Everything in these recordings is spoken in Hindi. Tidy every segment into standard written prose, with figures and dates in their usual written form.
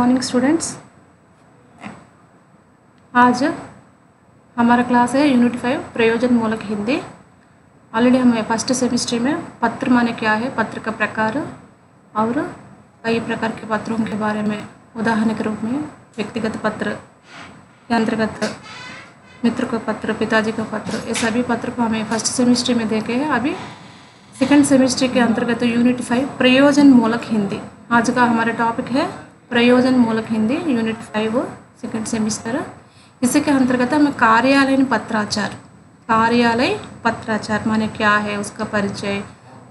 Morning students. आज हमारा क्लास है यूनिट 5 प्रयोजन मूलक हिंदी। ऑलरेडी हमें फर्स्ट सेमेस्टर में पत्र माने क्या है, पत्र का प्रकार और कई प्रकार के पत्रों के बारे में उदाहरण के रूप में व्यक्तिगत पत्र के अंतर्गत मित्र का पत्र, पिताजी का पत्र, ये सभी पत्र को हमें फर्स्ट सेमेस्टर में देखे हैं। अभी सेकंड सेमेस्टर के अंतर्गत यूनिट 5 प्रयोजन मूलक हिंदी। आज का हमारा टॉपिक है प्रयोजन मूलक हिंदी यूनिट 5 सेकंड सेमेस्टर। इसी के अंतर्गत हमें कार्यालयीन पत्राचार, कार्यालय पत्राचार माने क्या है, उसका परिचय,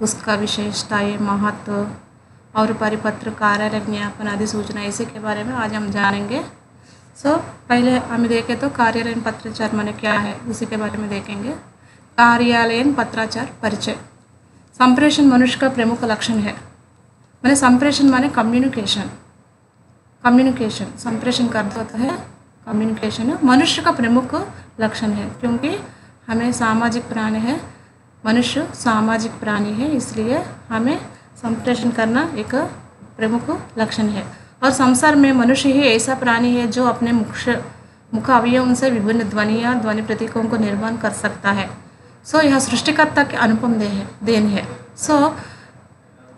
उसका विशेषताएं, महत्व और परिपत्र, कार्यालय ज्ञापन, अधिसूचना, इसी के बारे में आज हम जानेंगे। पहले हम देखें तो कार्यालयीन पत्राचार माने क्या है, उसी के बारे में देखेंगे। कार्यालयीन पत्राचार परिचय। संप्रेषण मनुष्य का प्रमुख लक्षण है। मैंने संप्रेषण माने कम्युनिकेशन, कम्युनिकेशन संप्रेषण का अर्थ होता है कम्युनिकेशन, मनुष्य का प्रमुख लक्षण है, क्योंकि हमें सामाजिक प्राणी है, मनुष्य सामाजिक प्राणी है, इसलिए हमें संप्रेषण करना एक प्रमुख लक्षण है। और संसार में मनुष्य ही ऐसा प्राणी है जो अपने मुख अवयवों से विभिन्न ध्वनियाँ, ध्वनि प्रतीकों को निर्माण कर सकता है। यह सृष्टिकर्ता के अनुपम देन है।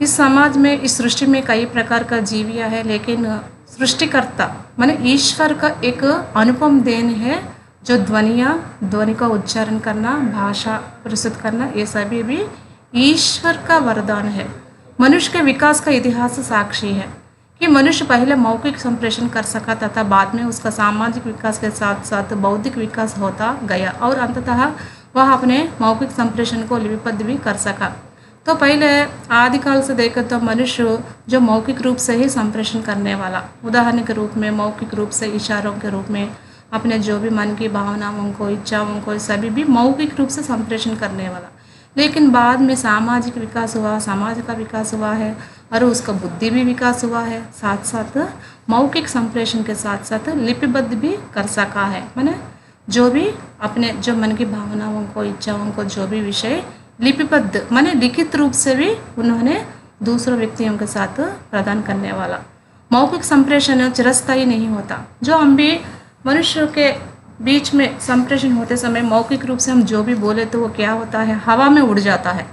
इस समाज में, इस सृष्टि में कई प्रकार का जीविया है, लेकिन सृष्टिकर्ता माने ईश्वर का एक अनुपम देन है जो ध्वनि का उच्चारण करना, भाषा प्रस्तुत करना, ये सभी भी ईश्वर का वरदान है। मनुष्य के विकास का इतिहास साक्षी है कि मनुष्य पहले मौखिक संप्रेषण कर सका तथा बाद में उसका सामाजिक विकास के साथ साथ बौद्धिक विकास होता गया और अंततः वह अपने मौखिक संप्रेषण को लिपिबद्ध भी कर सका। तो पहले आदिकाल से देखें तो मनुष्य जो मौखिक रूप से ही संप्रेषण करने वाला, उदाहरण के रूप में मौखिक रूप से इशारों के रूप में अपने जो भी मन की भावनाओं को, इच्छाओं को, सभी भी मौखिक रूप से संप्रेषण करने वाला। लेकिन बाद में सामाजिक विकास हुआ, समाज का विकास हुआ है और उसका बुद्धि भी विकास हुआ है, साथ साथ मौखिक संप्रेषण के साथ साथ लिपिबद्ध भी कर सका है। माने जो भी अपने जो मन की भावनाओं को, इच्छाओं को, जो भी विषय लिपिबद्ध माने लिखित रूप से भी उन्होंने दूसरों व्यक्तियों के साथ प्रदान करने वाला। मौखिक संप्रेषण चिरस्थायी नहीं होता। जो हम भी मनुष्य के बीच में संप्रेषण होते समय मौखिक रूप से हम जो भी बोले तो वो क्या होता है, हवा में उड़ जाता है।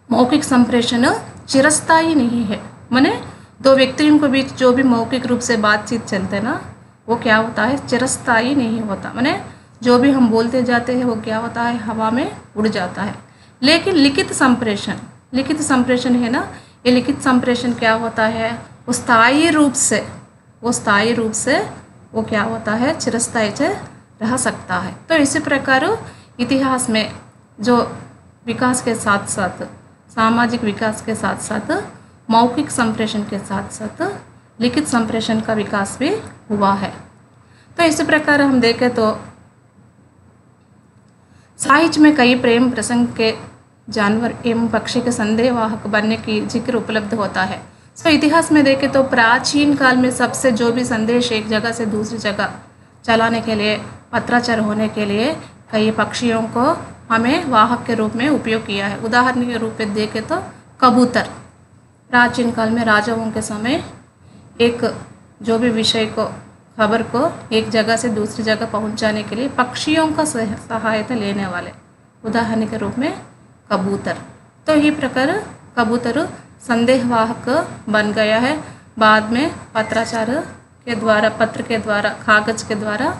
मौखिक संप्रेषण चिरस्थायी नहीं है। माने दो व्यक्तियों के बीच जो भी मौखिक रूप से बातचीत चलते ना, वो क्या होता है, चिरस्थायी नहीं होता। माने जो भी हम बोलते जाते हैं वो क्या होता है, हवा में उड़ जाता है। लेकिन लिखित संप्रेषण है ना, ये लिखित संप्रेषण क्या होता है, वो स्थायी रूप से वो क्या होता है, चिरस्थायी से रह सकता है। तो इसी प्रकार इतिहास में जो विकास के साथ साथ, सामाजिक विकास के साथ साथ, मौखिक संप्रेषण के साथ साथ लिखित संप्रेषण का विकास भी हुआ है। तो इसी प्रकार हम देखें तो साहित्य में कई प्रेम प्रसंग के जानवर एवं पक्षी के संदेहवाहक बनने की जिक्र उपलब्ध होता है। इतिहास में देखें तो प्राचीन काल में सबसे जो भी संदेश एक जगह से दूसरी जगह चलाने के लिए, पत्राचार होने के लिए कई पक्षियों को हमें वाहक के रूप में उपयोग किया है। उदाहरण के रूप में देखें तो कबूतर, प्राचीन काल में राजाओं के समय एक जो भी विषय को, खबर को एक जगह से दूसरी जगह पहुंचाने के लिए पक्षियों का सहायता लेने वाले, उदाहरण के रूप में कबूतर। तो ये प्रकार कबूतर संदेहवाहक बन गया है। बाद में पत्राचार के द्वारा, पत्र के द्वारा, कागज़ के द्वारा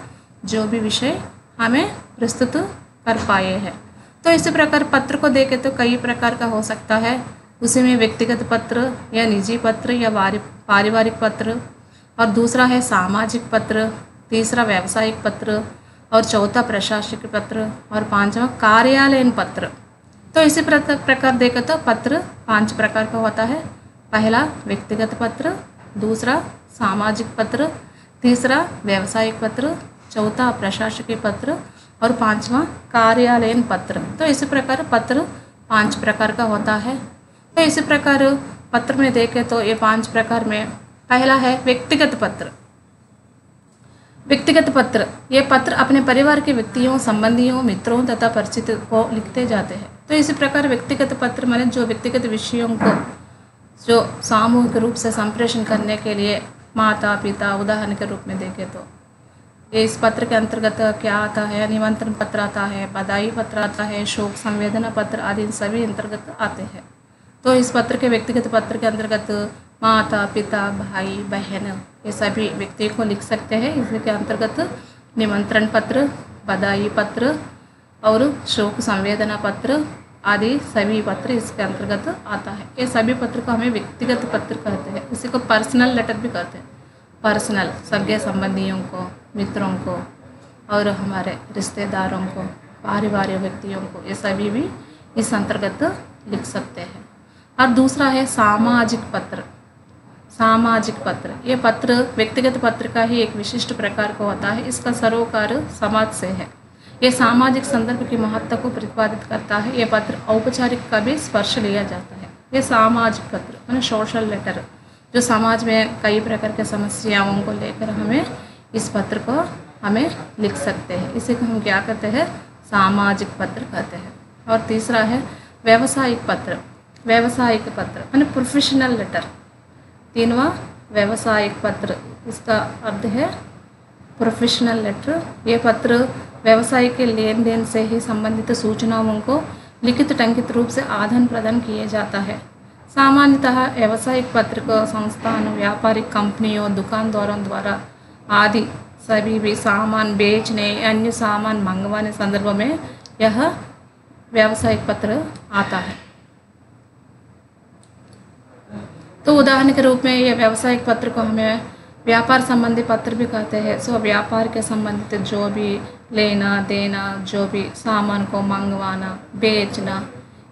जो भी विषय हमें प्रस्तुत कर पाए हैं। तो इसी प्रकार पत्र को देखें तो कई प्रकार का हो सकता है। उसी में व्यक्तिगत पत्र या निजी पत्र या पारिवारिक पत्र, और दूसरा है सामाजिक पत्र, तीसरा व्यावसायिक पत्र, और चौथा प्रशासनिक पत्र, और पांचवा कार्यालयीन पत्र। तो इसी प्रकार देखें तो पत्र 5 प्रकार का होता है। पहला व्यक्तिगत पत्र, दूसरा सामाजिक पत्र, तीसरा व्यावसायिक पत्र, चौथा प्रशासकीय पत्र, और पांचवा कार्यालयीन पत्र। तो इसी प्रकार पत्र 5 प्रकार का होता है। तो इसी प्रकार पत्र में देखें तो ये 5 प्रकार में पहला है व्यक्तिगत पत्र। व्यक्तिगत पत्र, ये पत्र अपने परिवार के व्यक्तियों, संबंधियों, मित्रों तथा परिचित को लिखते जाते हैं। तो इसी प्रकार व्यक्तिगत पत्र माने जो व्यक्तिगत विषयों को जो सामूहिक रूप से संप्रेषण करने के लिए माता पिता उदाहरण के रूप में देखें तो ये इस पत्र के अंतर्गत क्या आता है, निमंत्रण पत्र आता है, बधाई पत्र आता है, शोक संवेदना पत्र आदि इन सभी अंतर्गत आते हैं। तो इस पत्र के व्यक्तिगत पत्र के अंतर्गत माता पिता भाई बहन ये सभी व्यक्ति को लिख सकते हैं। इसके अंतर्गत निमंत्रण पत्र, बधाई पत्र और शोक संवेदना पत्र आदि सभी पत्र इसके अंतर्गत आता है। ये सभी पत्र को हमें व्यक्तिगत पत्र कहते हैं। इसी को पर्सनल लेटर भी कहते हैं। पर्सनल सगे संबंधियों को, मित्रों को और हमारे रिश्तेदारों को, पारिवारिक व्यक्तियों को, ये सभी भी इस अंतर्गत लिख सकते हैं। और दूसरा है सामाजिक पत्र। सामाजिक पत्र ये पत्र व्यक्तिगत पत्र का ही एक विशिष्ट प्रकार का होता है। इसका सरोकार समाज से है। ये सामाजिक संदर्भ की महत्ता को प्रतिपादित करता है। ये पत्र औपचारिक का भी स्पर्श लिया जाता है। ये सामाजिक पत्र माने सोशल लेटर, जो समाज में कई प्रकार के समस्याओं को लेकर हमें इस पत्र को हमें लिख सकते हैं। इसे को हम क्या कहते हैं, सामाजिक पत्र कहते हैं। और तीसरा है व्यावसायिक पत्र। व्यावसायिक पत्र माने प्रोफेशनल लेटर। तीनवा व्यावसायिक पत्र, इसका अर्थ है प्रोफेशनल लेटर। ये पत्र व्यवसाय के लेन देन से ही संबंधित सूचनाओं को लिखित टंकित रूप से आदान प्रदान किया जाता है। सामान्यतः व्यावसायिक पत्र को संस्थान, व्यापारिक कंपनियों, दुकानदारों द्वारा आदि सभी भी सामान बेचने, अन्य सामान मंगवाने संदर्भ में यह व्यावसायिक पत्र आता है। तो उदाहरण के रूप में यह व्यावसायिक पत्र को हमें व्यापार संबंधी पत्र भी कहते हैं। सो व्यापार के संबंधित जो भी लेना देना, जो भी सामान को मंगवाना, बेचना,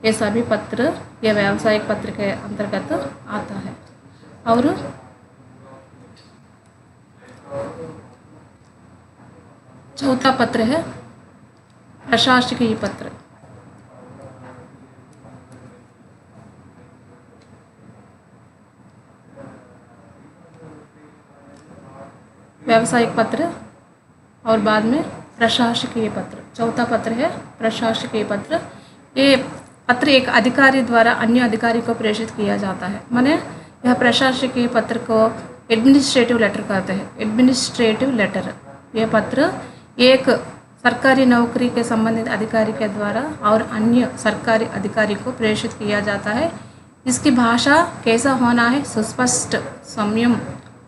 ये सभी पत्र ये व्यावसायिक पत्र के अंतर्गत आता है। और चौथा पत्र है प्रशासकीय पत्र। व्यावसायिक पत्र और बाद में प्रशासकीय पत्र। चौथा पत्र है प्रशासकीय पत्र। ये पत्र एक अधिकारी द्वारा अन्य अधिकारी को प्रेषित किया जाता है। माने यह प्रशासकीय पत्र को एडमिनिस्ट्रेटिव लेटर कहते हैं। एडमिनिस्ट्रेटिव लेटर यह पत्र एक सरकारी नौकरी के संबंधित अधिकारी के द्वारा और अन्य सरकारी अधिकारी को प्रेषित किया जाता है। इसकी भाषा कैसा होना है, सुस्पष्ट, संयम,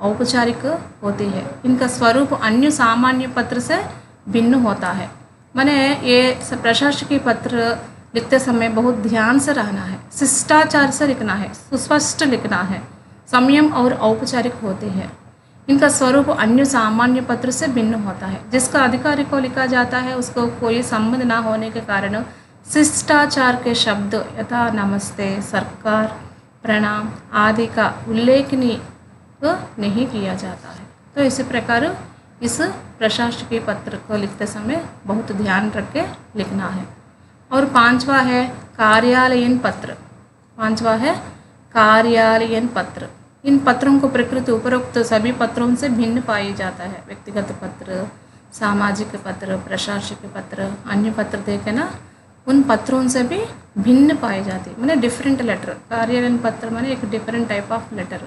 औपचारिक होती है। इनका स्वरूप अन्य सामान्य पत्र से भिन्न होता है। माने ये प्रशासकीय पत्र लिखते समय बहुत ध्यान से रहना है, शिष्टाचार से लिखना है, सुस्पष्ट लिखना है, संयम और औपचारिक होते हैं। इनका स्वरूप अन्य सामान्य पत्र से भिन्न होता है। जिसका अधिकारी को लिखा जाता है उसको कोई संबंध ना होने के कारण शिष्टाचार के शब्द यथा नमस्ते, सरकार, प्रणाम आदि का उल्लेखनीय नहीं किया जाता है। तो इसी प्रकार इस प्रशासकीय पत्र को लिखते समय बहुत ध्यान रख के लिखना है। और पांचवा है कार्यालयीन पत्र। पांचवा है कार्यालयीन पत्र। इन पत्रों को प्रकृति उपरोक्त सभी पत्रों से भिन्न पाया जाता है। व्यक्तिगत पत्र, सामाजिक पत्र, प्रशासकीय पत्र, अन्य पत्र देखे ना, उन पत्रों से भी भिन्न पाई जाती है। माने डिफरेंट लेटर। कार्यालयीन पत्र माने एक डिफरेंट टाइप ऑफ लेटर।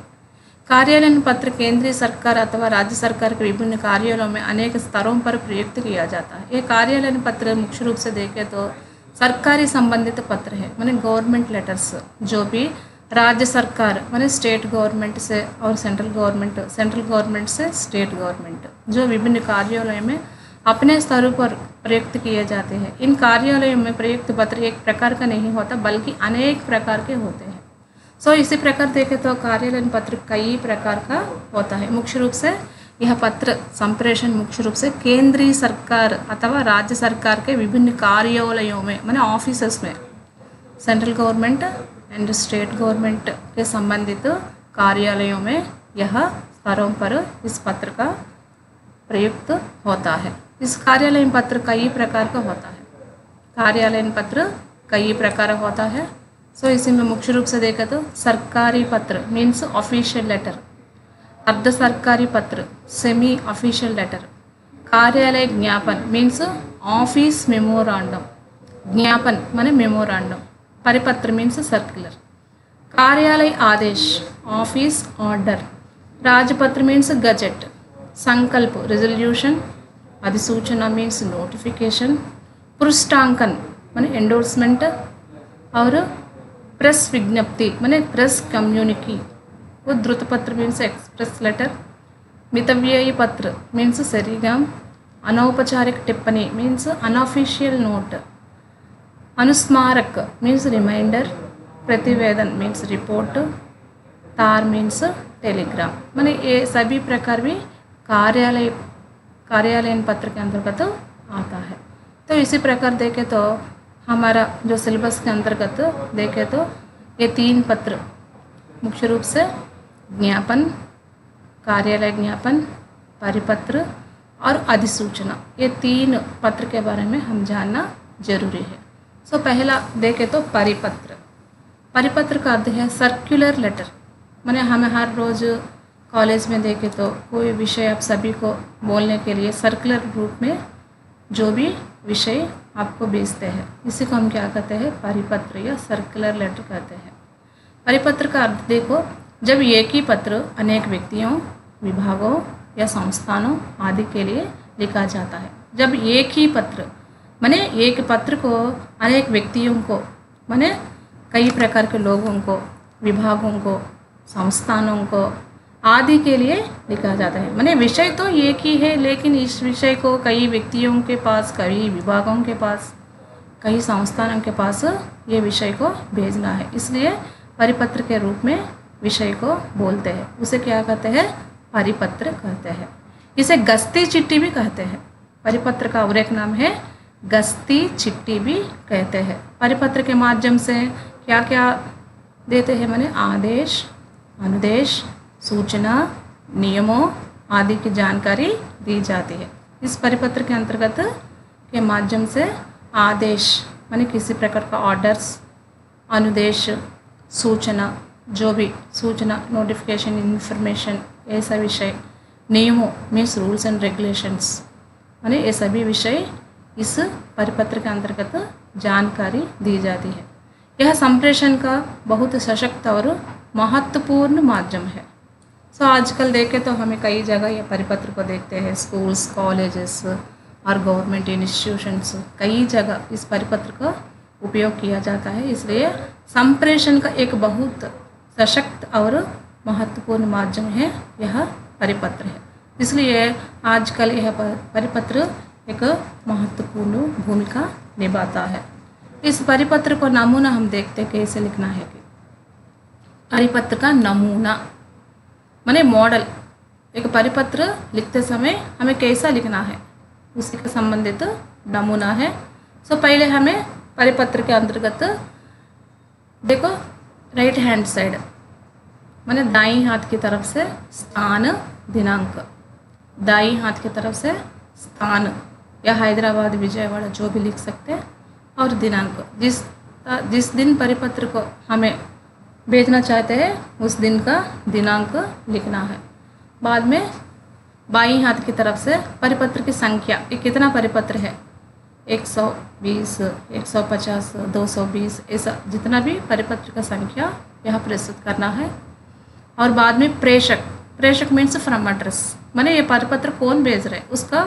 कार्यालयीन पत्र केंद्रीय सरकार अथवा राज्य सरकार के विभिन्न कार्यालयों में अनेक स्तरों पर प्रयुक्त किया जाता है। ये कार्यालयीन पत्र मुख्य रूप से देखें तो सरकारी संबंधित पत्र है, माने गवर्नमेंट लेटर्स, जो भी राज्य सरकार माने स्टेट गवर्नमेंट से और सेंट्रल गवर्नमेंट से स्टेट गवर्नमेंट, जो विभिन्न कार्यालयों में अपने स्तर पर प्रयुक्त किए जाते हैं। इन कार्यालयों में प्रयुक्त पत्र एक प्रकार का नहीं होता बल्कि अनेक प्रकार के होते हैं। सो इसी प्रकार देखें तो कार्यालयीन पत्र कई प्रकार का होता है। मुख्य रूप से यह पत्र संप्रेषण मुख्य रूप से केंद्रीय सरकार अथवा राज्य सरकार के विभिन्न कार्यालयों में माने ऑफिसेस में, central government and state government के संबंधित कार्यालयों में यह स्तरों पर इस पत्र का प्रयुक्त होता है। इस कार्यालयीन पत्र कई प्रकार का होता है। कार्यालयीन पत्र कई प्रकार होता है। सो इसी में मुख्य रूप से देखें तो सरकारी पत्र मीन्स ऑफिशियल लेटर, अर्ध सरकारी पत्र सेमी ऑफिशियल लेटर, कार्यालय ज्ञापन मीन्स ऑफिस मेमोरांडम, ज्ञापन माने मेमोरांडम, परिपत्र मीन्स सर्कुलर, कार्यालय आदेश ऑफिस ऑर्डर, राजपत्र मीन्स गजेट, संकल्प रेजोल्यूशन, अधिसूचना मीन्स नोटिफिकेशन, पृष्ठांकन माने एंडोर्समेंट और प्रेस विज्ञप्ति माने प्रेस कम्युनिकी, उद्धृत पत्र मीन्स एक्सप्रेस लेटर, मितव्ययी पत्र मीन्स सरीगाम, अनौपचारिक टिप्पणी मीन्स अनऑफिशियल नोट, अनुस्मारक मीन्स रिमाइंडर, प्रतिवेदन मीन्स रिपोर्ट, तार मीन्स टेलीग्राम। माने ये सभी प्रकार भी कार्यालयीन पत्र के अंतर्गत आता है। तो इसी प्रकार देखें तो हमारा जो सिलेबस के अंतर्गत देखें तो ये 3 पत्र मुख्य रूप से ज्ञापन, कार्यालय ज्ञापन, परिपत्र और अधिसूचना, ये 3 पत्र के बारे में हम जानना जरूरी है। सो पहला देखें तो परिपत्र। परिपत्र का अर्थ है सर्कुलर लेटर। माने हमें हर रोज़ कॉलेज में देखें तो कोई विषय आप सभी को बोलने के लिए सर्कुलर रूप में जो भी विषय आपको भेजते हैं, इसी को हम क्या कहते हैं, परिपत्र या सर्कुलर लेटर कहते हैं। परिपत्र का अर्थ देखो, जब एक ही पत्र अनेक व्यक्तियों, विभागों या संस्थानों आदि के लिए लिखा जाता है। जब एक ही पत्र माने एक पत्र को अनेक व्यक्तियों को माने कई प्रकार के लोगों को, विभागों को, संस्थानों को आदि के लिए लिखा जाता है। माने विषय तो एक ही है, लेकिन इस विषय को कई व्यक्तियों के पास, कई विभागों के पास, कई संस्थानों के पास ये विषय को भेजना है, इसलिए परिपत्र के रूप में विषय को बोलते हैं। उसे क्या कहते हैं, परिपत्र कहते हैं। इसे गस्ती चिट्ठी भी कहते हैं। परिपत्र का और एक नाम है गस्ती चिट्ठी भी कहते हैं। परिपत्र के माध्यम से क्या क्या देते हैं, माने आदेश, अनुदेश, सूचना, नियमों आदि की जानकारी दी जाती है। इस परिपत्र के अंतर्गत के माध्यम से आदेश माने किसी प्रकार का ऑर्डर्स, अनुदेश सूचना, जो भी सूचना, नोटिफिकेशन, इन्फॉर्मेशन, ऐसा विषय, नियमों मीन्स रूल्स एंड रेगुलेशंस, माने ये सभी विषय इस परिपत्र के अंतर्गत जानकारी दी जाती है। यह संप्रेषण का बहुत सशक्त और महत्वपूर्ण माध्यम है। सो आजकल देखें तो हमें कई जगह ये परिपत्र को देखते हैं, स्कूल्स, कॉलेजेस और गवर्नमेंट इंस्टीट्यूशंस, कई जगह इस परिपत्र का उपयोग किया जाता है। इसलिए संप्रेषण का एक बहुत सशक्त और महत्वपूर्ण माध्यम है यह परिपत्र है। इसलिए आजकल यह परिपत्र एक महत्वपूर्ण भूमिका निभाता है। इस परिपत्र को नमूना हम देखते कैसे लिखना है। परिपत्र का नमूना माने मॉडल, एक परिपत्र लिखते समय हमें कैसा लिखना है उसी के संबंधित नमूना है। सो पहले हमें परिपत्र के अंतर्गत देखो राइट हैंड साइड माने दाईं हाथ की तरफ से स्थान, दिनांक, दाईं हाथ की तरफ से स्थान या हैदराबाद, विजयवाड़ा जो भी लिख सकते हैं, और दिनांक, जिस दिन परिपत्र को हमें भेजना चाहते हैं उस दिन का दिनांक लिखना है। बाद में बाईं हाथ की तरफ से परिपत्र की संख्या, ये कितना परिपत्र है, 120, 150, 220, ऐसा जितना भी परिपत्र का संख्या यह प्रस्तुत करना है। और बाद में प्रेषक, प्रेषक मीन्स फ्रॉम एड्रेस, माने ये परिपत्र कौन भेज रहे उसका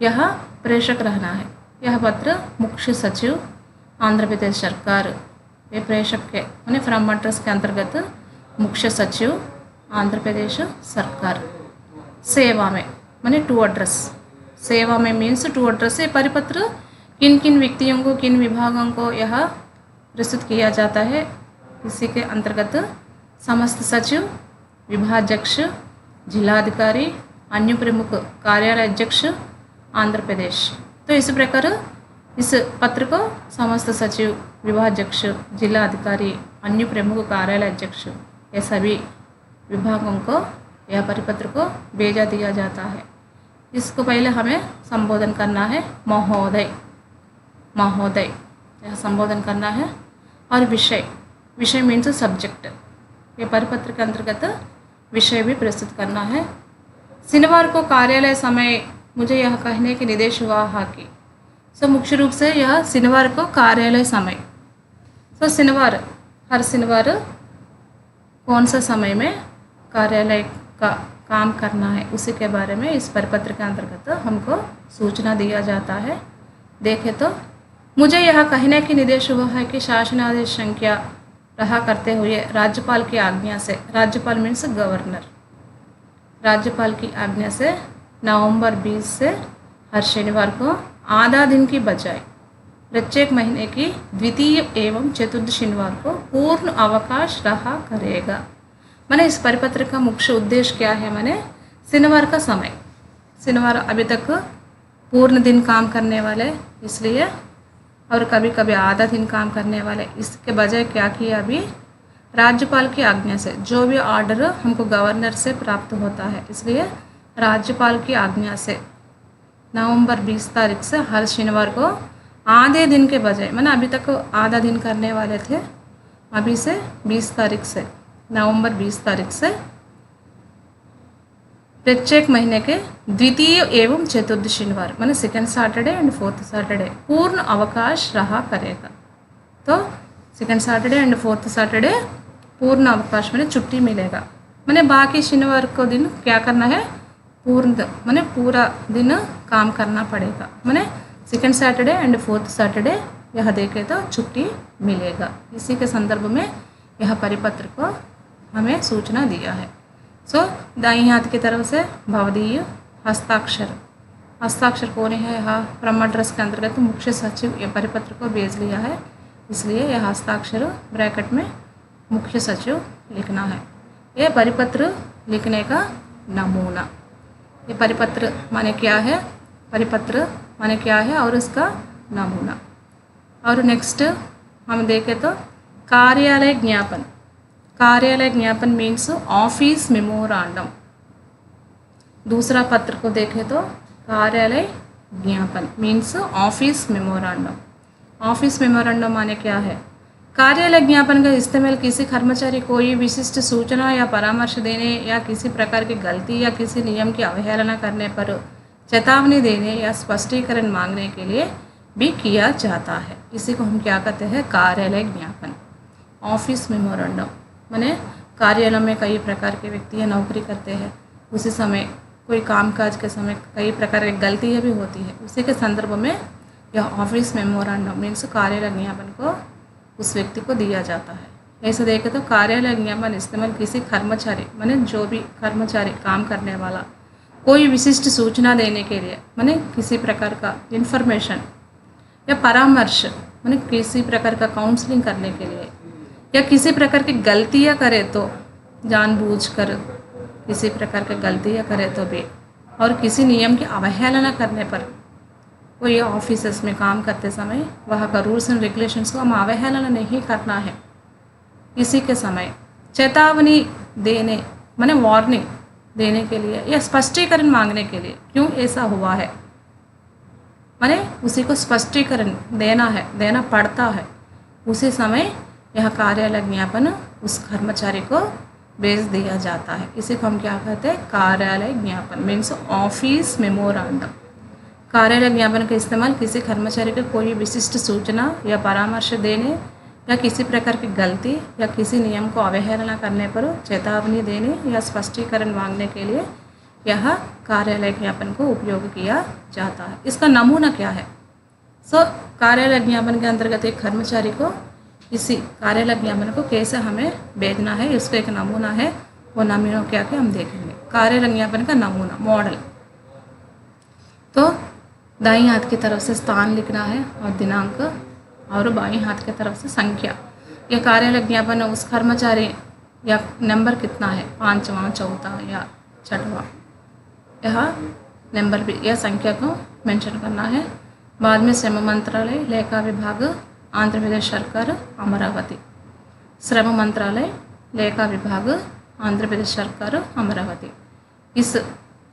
यह प्रेषक रहना है। यह पत्र मुख्य सचिव आंध्र प्रदेश सरकार, ये प्रेषक के माने फ्रॉम एड्रेस के अंतर्गत मुख्य सचिव आंध्र प्रदेश सरकार। सेवा में माने टू एड्रेस, सेवा में मीन्स टू एड्रेस, ये परिपत्र किन किन व्यक्तियों को, किन विभागों को यह प्रस्तुत किया जाता है, इसी के अंतर्गत समस्त सचिव, विभागाध्यक्ष, जिलाधिकारी, अन्य प्रमुख कार्यालय अध्यक्ष आंध्र प्रदेश। तो इस प्रकार इस पत्र को समस्त सचिव, विभागाध्यक्ष, जिलाधिकारी, अन्य प्रमुख कार्यालय अध्यक्ष, ये सभी विभागों को यह परिपत्र को भेजा दिया जाता है। इसको पहले हमें संबोधन करना है, महोदय, महोदय यह संबोधन करना है। और विषय, विषय मीन्स सब्जेक्ट, ये परिपत्र के अंतर्गत विषय भी प्रस्तुत करना है। शनिवार को कार्यालय समय मुझे यह कहने की निर्देश हुआ है कि, सो मुख्य रूप से यह शनिवार को कार्यालय समय, सो शनिवार, हर शनिवार कौन सा समय में कार्यालय का काम करना है उसी के बारे में इस परिपत्र के अंतर्गत हमको सूचना दिया जाता है। देखें तो मुझे यह कहने की निर्देश हुआ है कि शासनादेश संख्या रहा करते हुए राज्यपाल की आज्ञा से, राज्यपाल मीन्स गवर्नर, राज्यपाल की आज्ञा से नवंबर 20 से हर शनिवार को आधा दिन की बजाय प्रत्येक महीने की द्वितीय एवं चतुर्थ शनिवार को पूर्ण अवकाश रहा करेगा। मैंने इस परिपत्र का मुख्य उद्देश्य क्या है, मैंने शनिवार का समय, शनिवार अभी तक पूर्ण दिन काम करने वाले इसलिए, और कभी कभी आधा दिन काम करने वाले, इसके बजाय क्या किया अभी राज्यपाल की आज्ञा से, जो भी ऑर्डर हमको गवर्नर से प्राप्त होता है इसलिए राज्यपाल की आज्ञा से नवंबर 20 तारीख से हर शनिवार को आधे दिन के बजाय, मैंने अभी तक आधा दिन करने वाले थे, अभी से 20 तारीख से, नवंबर 20 तारीख से प्रत्येक महीने के द्वितीय एवं चतुर्थ शनिवार मैंने second Saturday and fourth Saturday पूर्ण अवकाश रहा करेगा। तो second Saturday and fourth Saturday पूर्ण अवकाश मैंने छुट्टी मिलेगा। मैंने बाकी शनिवार को दिन क्या करना है, मैंने पूरा दिन काम करना पड़ेगा। मैंने second Saturday and fourth Saturday यह देखे तो छुट्टी मिलेगा। इसी के संदर्भ में यह परिपत्र को हमें सूचना दिया है। दाईं हाथ की तरफ से भवदीय हस्ताक्षर, हस्ताक्षर कौन है, यह फ्रॉम एड्रेस के अंतर्गत मुख्य सचिव ये परिपत्र को भेज लिया है, इसलिए यह हस्ताक्षर ब्रैकेट में मुख्य सचिव लिखना है। यह परिपत्र लिखने का नमूना, ये परिपत्र माने क्या है, परिपत्र माने क्या है और इसका नमूना। और नेक्स्ट हम देखें तो कार्यालय ज्ञापन, कार्यालय ज्ञापन मीन्स ऑफिस मेमोरांडम। दूसरा पत्र को देखें तो कार्यालय ज्ञापन means office memorandum. Office memorandum माने क्या है, कार्यालय ज्ञापन का इस्तेमाल किसी कर्मचारी कोई विशिष्ट सूचना या परामर्श देने या किसी प्रकार की गलती या किसी नियम की अवहेलना करने पर चेतावनी देने या स्पष्टीकरण मांगने के लिए भी किया जाता है। इसी को हम क्या कहते हैं, कार्यालय ज्ञापन, ऑफिस मेमोरेंडम। माने कार्यालय में कई प्रकार के व्यक्ति नौकरी करते हैं, उसी समय कोई कामकाज के समय कई प्रकार की गलतियाँ भी होती है, उसी के संदर्भ में यह ऑफिस मेमोरेंडम मीन्स कार्यालय ज्ञापन को उस व्यक्ति को दिया जाता है। ऐसे देखें तो कार्यालय ज्ञापन इस्तेमाल किसी कर्मचारी माने जो भी कर्मचारी काम करने वाला कोई विशिष्ट सूचना देने के लिए, माने किसी प्रकार का इन्फॉर्मेशन या परामर्श माने किसी प्रकार का काउंसलिंग करने के लिए, या किसी प्रकार की गलतियाँ करे तो जानबूझकर किसी प्रकार की गलतियाँ करे तो भी, और किसी नियम की अवहेलना करने पर, कोई ऑफिसेस में काम करते समय वहाँ का रूल्स एंड रेगुलेशंस को हम अवहेलना नहीं करना है। इसी के समय चेतावनी देने माने वार्निंग देने के लिए या स्पष्टीकरण मांगने के लिए, क्यों ऐसा हुआ है माने उसी को स्पष्टीकरण देना है, देना पड़ता है, उसी समय यह कार्यालय ज्ञापन उस कर्मचारी को भेज दिया जाता है। इसी को हम क्या कहते हैं, कार्यालय ज्ञापन मीन्स ऑफिस मेमोरेंडम। कार्यालय ज्ञापन का इस्तेमाल किसी कर्मचारी को कोई विशिष्ट सूचना या परामर्श देने या किसी प्रकार की गलती या किसी नियम को अवहेलना करने पर चेतावनी देने या स्पष्टीकरण मांगने के लिए यह कार्यालय ज्ञापन को उपयोग किया जाता है। इसका नमूना क्या है, कार्यालय ज्ञापन के अंतर्गत एक कर्मचारी को इसी कार्यालय ज्ञापन को कैसे हमें भेजना है, इसका एक नमूना है, वो नमूना क्या क्या हम देखेंगे। कार्यालय ज्ञापन का नमूना मॉडल, तो दाईं हाथ की तरफ से स्थान लिखना है और दिनांक, और बाईं हाथ की तरफ से संख्या। यह कार्यालय ज्ञापन उस कर्मचारी या नंबर कितना है, 5वां 4था या 6वां, यह नंबर भी यह संख्या को मेंशन करना है। बाद में श्रम मंत्रालय लेखा विभाग आंध्र प्रदेश सरकार अमरावती, श्रम मंत्रालय लेखा विभाग आंध्र प्रदेश सरकार अमरावती, इस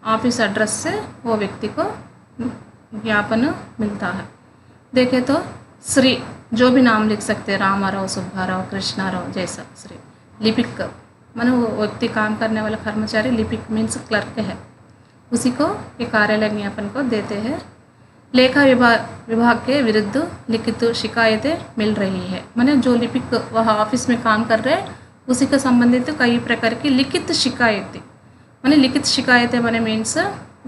ऑफिस एड्रेस से वो व्यक्ति को ज्ञापन मिलता है। देखें तो श्री जो भी नाम लिख सकते हैं, रामाराव, सुब्बाराव, कृष्णाराव जैसा श्री। लिपिक माने वो व्यक्ति काम करने वाला कर्मचारी, लिपिक मीन्स क्लर्क है, उसी को ये कार्यालय ज्ञापन को देते हैं। लेखा विभाग के विरुद्ध लिखित शिकायतें मिल रही है, माने जो लिपिक वह ऑफिस में काम कर रहे हैं उसी के संबंधित कई प्रकार की लिखित शिकायतें माने लिखित शिकायतें माने मीन्स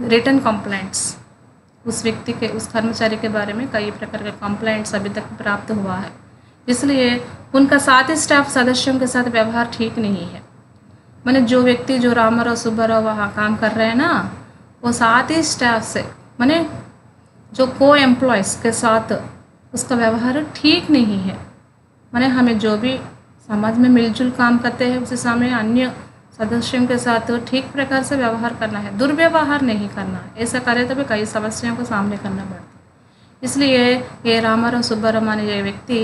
रिटन कंप्लेंट्स, उस व्यक्ति के, उस कर्मचारी के बारे में कई प्रकार के कंप्लेंट्स अभी तक प्राप्त हुआ है, इसलिए उनका साथी स्टाफ सदस्यों के साथ व्यवहार ठीक नहीं है। माने जो व्यक्ति, जो रामाराव सुब्बाराव वहाँ काम कर रहे हैं ना, वो साथी स्टाफ से माने जो को एम्प्लॉयज़ के साथ उसका व्यवहार ठीक नहीं है। माने हमें जो भी समाज में मिलजुल काम करते हैं उसी समय अन्य सदस्यों के साथ ठीक प्रकार से व्यवहार करना है, दुर्व्यवहार नहीं करना है। ऐसा करें तो भी कई समस्याओं को सामने करना पड़ता है। इसलिए ये रामाराव सुब्बाराव माने ये व्यक्ति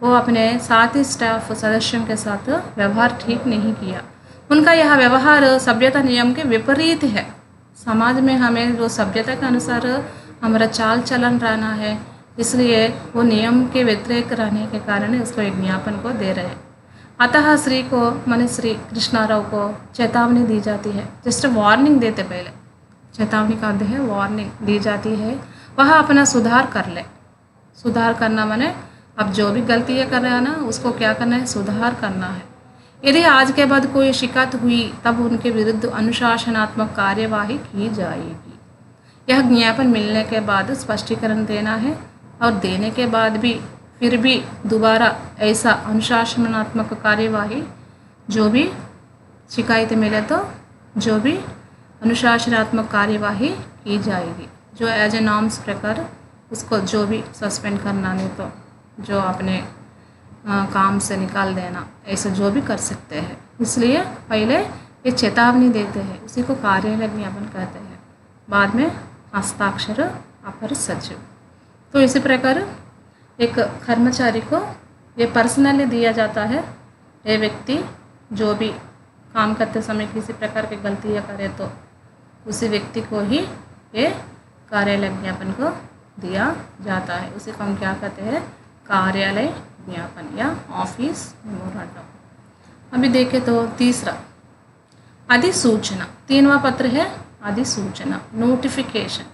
वो अपने साथी स्टाफ सदस्यों के साथ व्यवहार ठीक नहीं किया। उनका यह व्यवहार सभ्यता नियम के विपरीत है। समाज में हमें जो सभ्यता के अनुसार हमारा चाल चलन रहना है, इसलिए वो नियम के व्यतिरेक रहने के कारण उसको एक ज्ञापन को दे रहे हैं। अतः श्री को माने श्री कृष्णाराव को चेतावनी दी जाती है, जस्ट वार्निंग देते, पहले चेतावनी का अर्थ है वार्निंग दी जाती है, वह अपना सुधार कर ले। सुधार करना माने अब जो भी गलतियाँ कर रहे हैं ना उसको क्या करना है, सुधार करना है। यदि आज के बाद कोई शिकायत हुई तब उनके विरुद्ध अनुशासनात्मक कार्यवाही की जाएगी। यह ज्ञापन मिलने के बाद स्पष्टीकरण देना है और देने के बाद भी फिर भी दोबारा ऐसा अनुशासनात्मक कार्यवाही, जो भी शिकायतें मिले तो जो भी अनुशासनात्मक कार्यवाही की जाएगी, जो एज ए नॉर्म्स प्रकार उसको जो भी सस्पेंड करना, नहीं तो जो अपने काम से निकाल देना, ऐसा जो भी कर सकते हैं। इसलिए पहले ये चेतावनी देते हैं, उसी को कार्यालय ज्ञापन कहते हैं, बाद में हस्ताक्षर अपर सचिव। तो इसी प्रकार एक कर्मचारी को ये पर्सनली दिया जाता है। ये व्यक्ति जो भी काम करते समय किसी प्रकार की गलतियाँ करे तो उसी व्यक्ति को ही ये कार्यालय ज्ञापन को दिया जाता है। उसी को हम क्या कहते हैं, कार्यालय ज्ञापन या ऑफिस मेमोरेंडम। अभी देखें तो तीसरा अधिसूचना, 3वां पत्र है अधिसूचना, नोटिफिकेशन।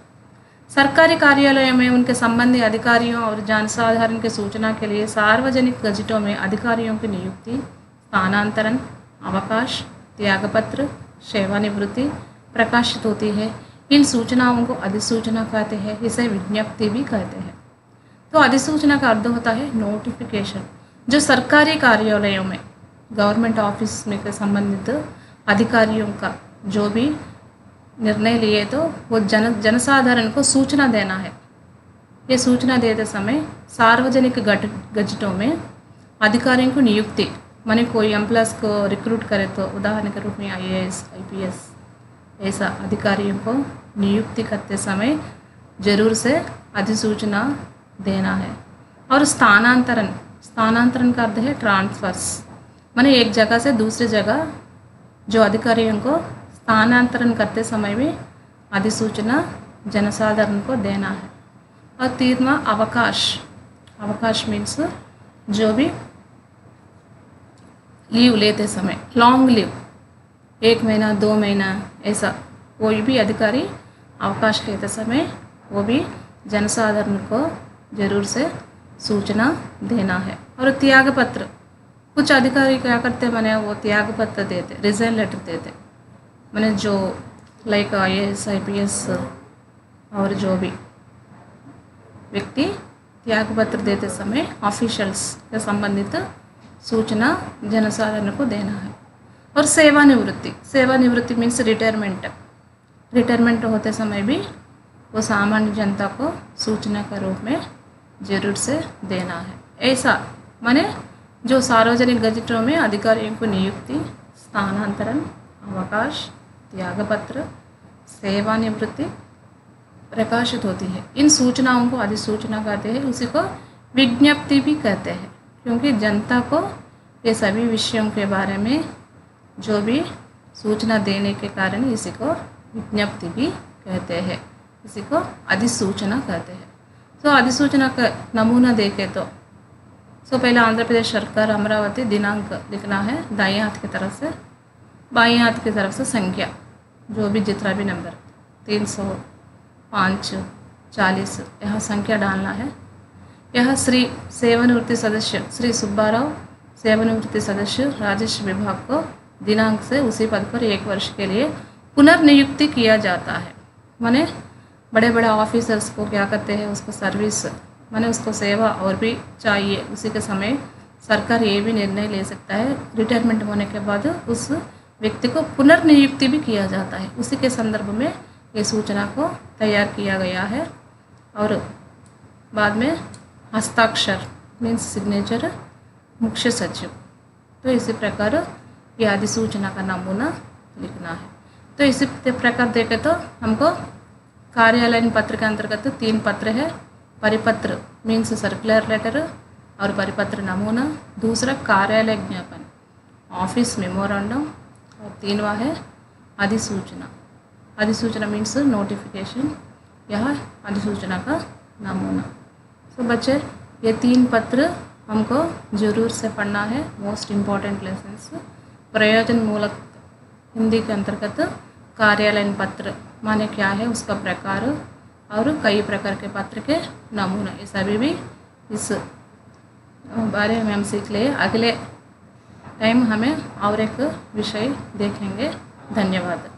सरकारी कार्यालयों में उनके संबंधी अधिकारियों और जनसाधारण के सूचना के लिए सार्वजनिक गजटों में अधिकारियों की नियुक्ति, स्थानांतरण, अवकाश, त्यागपत्र, सेवानिवृत्ति प्रकाशित होती है। इन सूचनाओं को अधिसूचना कहते हैं, इसे विज्ञप्ति भी कहते हैं। तो अधिसूचना का अर्थ होता है नोटिफिकेशन। जो सरकारी कार्यालयों में गवर्नमेंट ऑफिस में के संबंधित अधिकारियों का जो भी निर्णय लिए तो वो जनसाधारण को सूचना देना है। ये सूचना देते समय सार्वजनिक गजटों में अधिकारियों को नियुक्ति, माने कोई एम्प्लॉयज़ को रिक्रूट करे तो उदाहरण के रूप में IAS, IPS ऐसा अधिकारियों को नियुक्ति करते समय जरूर से अधिसूचना देना है। और स्थानांतरण, स्थानांतरण का अर्थ है ट्रांसफर्स, माने एक जगह से दूसरी जगह जो अधिकारियों को स्थानांतरण करते समय में अधिसूचना जनसाधारण को देना है। और 3वां अवकाश, अवकाश मीन्स जो भी लीव लेते समय, लॉन्ग लीव, 1 महीना 2 महीना ऐसा कोई भी अधिकारी अवकाश लेते समय वो भी जनसाधारण को जरूर से सूचना देना है। और त्यागपत्र, कुछ अधिकारी क्या करते माने वो त्यागपत्र देते, रिजाइन लेटर देते, माने जो लाइक IAS, IPS और जो भी व्यक्ति त्यागपत्र देते समय ऑफिशियल्स के संबंधित सूचना जनसाधारण को देना है। और सेवानिवृत्ति, सेवानिवृत्ति मीन्स रिटायरमेंट, रिटायरमेंट होते समय भी वो सामान्य जनता को सूचना के रूप में जरूर से देना है। ऐसा माने जो सार्वजनिक गजटों में अधिकारियों को नियुक्ति, स्थानांतरण, अवकाश, त्यागपत्र, सेवानिवृत्ति प्रकाशित होती है, इन सूचनाओं को अधिसूचना कहते हैं। उसी को विज्ञप्ति भी कहते हैं, क्योंकि जनता को ये सभी विषयों के बारे में जो भी सूचना देने के कारण इसी को विज्ञप्ति भी कहते हैं, इसी को अधिसूचना कहते हैं। तो अधिसूचना का नमूना देखें तो पहले आंध्र प्रदेश सरकार अमरावती दिनांक लिखना है दाएं हाथ की तरफ से, बाएं हाथ की तरफ से संख्या जो भी जितना भी नंबर 305, 40 यहाँ संख्या डालना है। यह श्री सेवानिवृत्ति सदस्य श्री सुब्बाराव सेवानिवृत्ति सदस्य राजस्व विभाग को दिनांक से उसी पद पर 1 वर्ष के लिए पुनर्नियुक्ति किया जाता है। माने बड़े बड़े ऑफिसर्स को क्या करते हैं, उसको सर्विस माने उसको सेवा और भी चाहिए, उसी के समय सरकार ये भी निर्णय ले सकता है रिटायरमेंट होने के बाद उस व्यक्ति को पुनर्नियुक्ति भी किया जाता है। उसी के संदर्भ में ये सूचना को तैयार किया गया है। और बाद में हस्ताक्षर मीन्स सिग्नेचर मुख्य सचिव। तो इसी प्रकार ये अधिसूचना का नमूना लिखना है। तो इसी प्रकार देखें तो हमको कार्यालयीन पत्र के अंतर्गत 3 पत्र है। परिपत्र मीन्स सर्कुलर लेटर और परिपत्र नमूना, दूसरा कार्यालय ज्ञापन ऑफिस मेमोरेंडम, और 3वां है अधिसूचना। अधिसूचना मीन्स नोटिफिकेशन, यह अधिसूचना का नमूना। तो बच्चे ये 3 पत्र हमको ज़रूर से पढ़ना है, मोस्ट इम्पॉर्टेंट लेसन्स। प्रयोजन मूलक हिंदी के अंतर्गत कार्यालयीन पत्र माने क्या है, उसका प्रकार और कई प्रकार के पत्र के नमूना, ये सभी भी इस बारे में हम सीख लिए। अगले टाइम हमें और एक विषय देखेंगे। धन्यवाद।